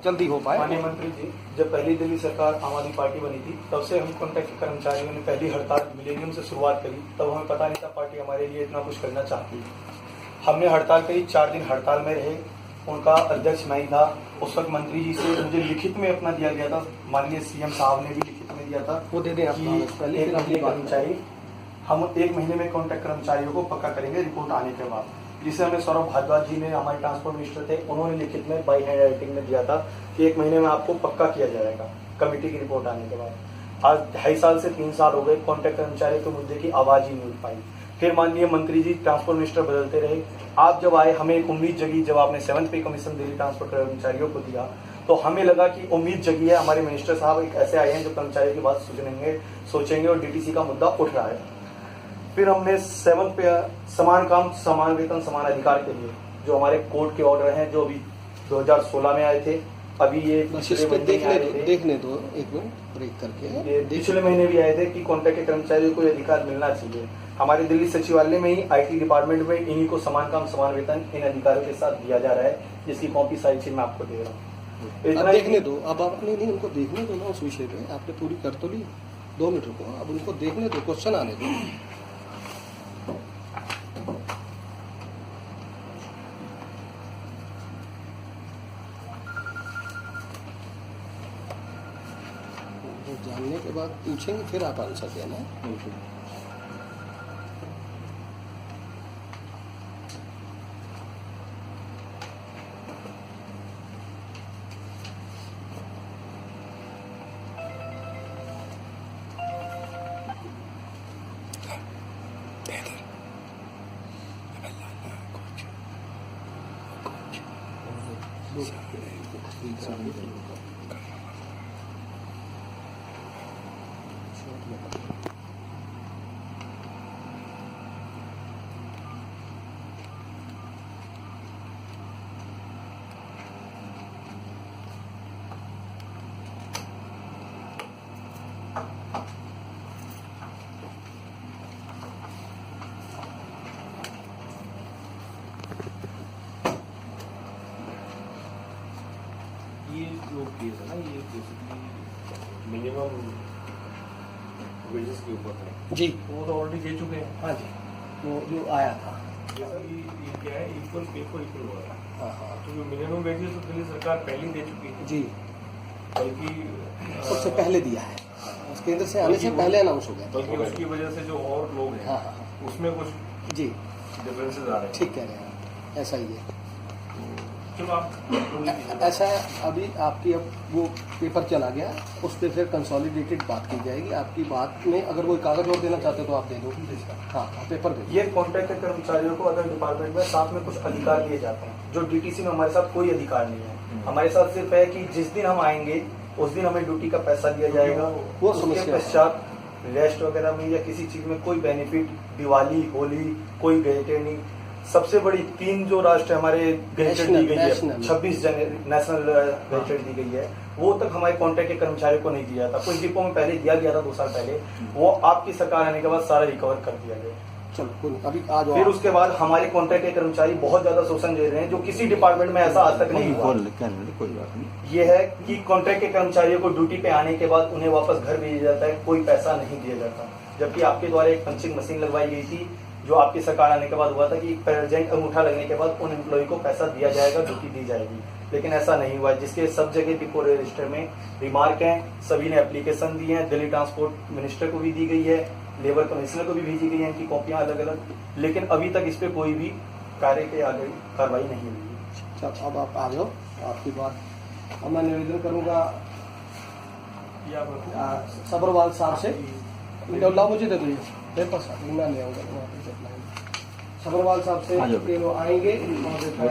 जल्दी हो पाए। माननीय मंत्री जी, जब पहली दिल्ली सरकार आम आदमी पार्टी बनी थी तब से हम कॉन्ट्रैक्ट के कर्मचारियों ने पहली हड़ताल मिलेनियम से शुरुआत करी। तब हमें पता नहीं था पार्टी हमारे लिए इतना कुछ करना चाहती है। हमने हड़ताल करी, 4 दिन हड़ताल में रहे। उनका अध्यक्ष मैं ही था। उस वक्त मंत्री जी से मुझे लिखित में अपना दिया गया था, माननीय सीएम साहब ने भी लिखित में दिया था, वो दे दें आप पहले, एक महीने कर्मचारी हम 1 महीने में कॉन्ट्रैक्ट कर्मचारियों को पक्का करेंगे रिपोर्ट आने के बाद, जिसे हमें सौरभ भारद्वाज जी ने, हमारे ट्रांसपोर्ट मिनिस्टर थे, उन्होंने लिखित में बाई हैंड राइटिंग में दिया था कि 1 महीने में आपको पक्का किया जाएगा कमेटी की रिपोर्ट आने के बाद। आज 2.5 साल से 3 साल हो गए, कॉन्ट्रैक्ट कर्मचारी के मुद्दे की आवाज ही नहीं उठ पाई। फिर माननीय मंत्री जी ट्रांसपोर्ट मिनिस्टर बदलते रहे। आप जब आए हमें एक उम्मीद जगी, जब आपने 7th पे कमीशन दिल्ली ट्रांसपोर्ट कर्मचारियों को दिया तो हमें लगा कि उम्मीद जगी है, हमारे मिनिस्टर साहब एक ऐसे आए हैं जो कर्मचारियों की बात सुनेंगे, सोचेंगे और डीटीसी का मुद्दा उठ रहा है। फिर हमने 7th पे समान काम समान वेतन समान अधिकार के लिए जो हमारे कोर्ट के ऑर्डर हैं, जो अभी 2016 में आए थे, अभी ये देखने दो एक मिनट ब्रेक करके, पिछले महीने भी आए थे कि कॉन्ट्रैक्ट के कर्मचारियों को ये अधिकार मिलना चाहिए। हमारे दिल्ली सचिवालय में ही आईटी डिपार्टमेंट में इन्हीं को समान काम समान वेतन इन अधिकारियों के साथ दिया जा रहा है, जिसकी कॉपी सारी चीज मैं आपको दे रहा हूँ। अब देखने दो, अब आप नहीं उनको देखने दो ना उस विषय पे, आपने पूरी कर तो ली, 2 मिनट रुको, अब उनको देखने दो, क्वेश्चन आने दो। जानने के बाद पूछेंगे फिर आप आंसर देना। ये जो केस है ना, ये बेसिकली मिनिमम वेजेस के ऊपर है जी, वो तो ऑलरेडी दे चुके हैं। हाँ जी, वो जो आया था जैसा कि ये क्या है, इक्वल पे फॉर इक्वल हो रहा है। हाँ तो जो मिनिमम वेजेस तो दिल्ली सरकार पहले ही दे चुकी है, जी, बल्कि उससे पहले दिया है, उस केंद्र से आने से पहले अनाउंस हो गया, बल्कि उसकी वजह से जो और लोग हैं हाँ उसमें कुछ जी, डिफरेंसेस आ रहे हैं। ठीक कह रहे हैं, ऐसा ही है। चलो आप ऐसा है, अभी आपकी अब वो पेपर चला गया, उस पर फिर कंसोलिडेटेड बात की जाएगी। आपकी बात में अगर कोई कागज और देना चाहते तो आप दे दो। हाँ, पेपर दे। ये कॉन्ट्रैक्ट के कर्मचारियों को अदर डिपार्टमेंट में साथ में कुछ अधिकार दिए जाते हैं जो डीटीसी में हमारे साथ कोई अधिकार नहीं है। हमारे साथ सिर्फ है कि जिस दिन हम आएंगे उस दिन हमें ड्यूटी का पैसा दिया जाएगा, वो उसके पश्चात रेस्ट वगैरह में या किसी चीज में कोई बेनिफिट, दिवाली होली कोई गेजेटेड नहीं। सबसे बड़ी 3 जो राष्ट्र हमारे गेजेटेड दी गई है, 26 जनवरी नेशनल गेजेटेड दी गई है, वो तक हमारे कॉन्ट्रैक्ट के कर्मचारियों को नहीं दिया था। कुछ डिपो में पहले दिया गया था 2 साल पहले, वो आपकी सरकार आने के बाद सारा रिकवर कर दिया गया। चलो अभी आज फिर उसके बाद हमारे कॉन्ट्रैक्ट के कर्मचारी बहुत ज्यादा शोषण झेल रहे हैं, जो किसी डिपार्टमेंट में ऐसा आज तक नहीं हुआ। कोई बात नहीं। ये है कि कॉन्ट्रैक्ट के कर्मचारियों को ड्यूटी पे आने के बाद उन्हें वापस घर भेजा जाता है, कोई पैसा नहीं दिया जाता। जबकि आपके द्वारा एक पंचिंग मशीन लगवाई गई थी, जो आपकी सरकार आने के बाद हुआ था कि प्रेजेंट अंगूठा लगने के बाद उन एम्प्लॉय को पैसा दिया जाएगा, ड्यूटी दी जाएगी, लेकिन ऐसा नहीं हुआ। जिसके सब जगह डिपो रजिस्टर में रिमार्क हैं, सभी ने एप्लीकेशन दी है, दिल्ली ट्रांसपोर्ट मिनिस्टर को भी दी गई है, लेबर कमिश्नर को भी भेजी गई है इनकी कॉपियां अलग अलग, लेकिन अभी तक इस पे कोई भी कार्य के आगे कार्रवाई नहीं हुई है। अच्छा, अब आप आ जाओ, आपकी बात अब मैं निवेदन करूंगा सब्रवाल साहब से। ला मुझे दे दो ये पेपर, मैं ले आऊंगा। सब्रवाल साहब से आएंगे।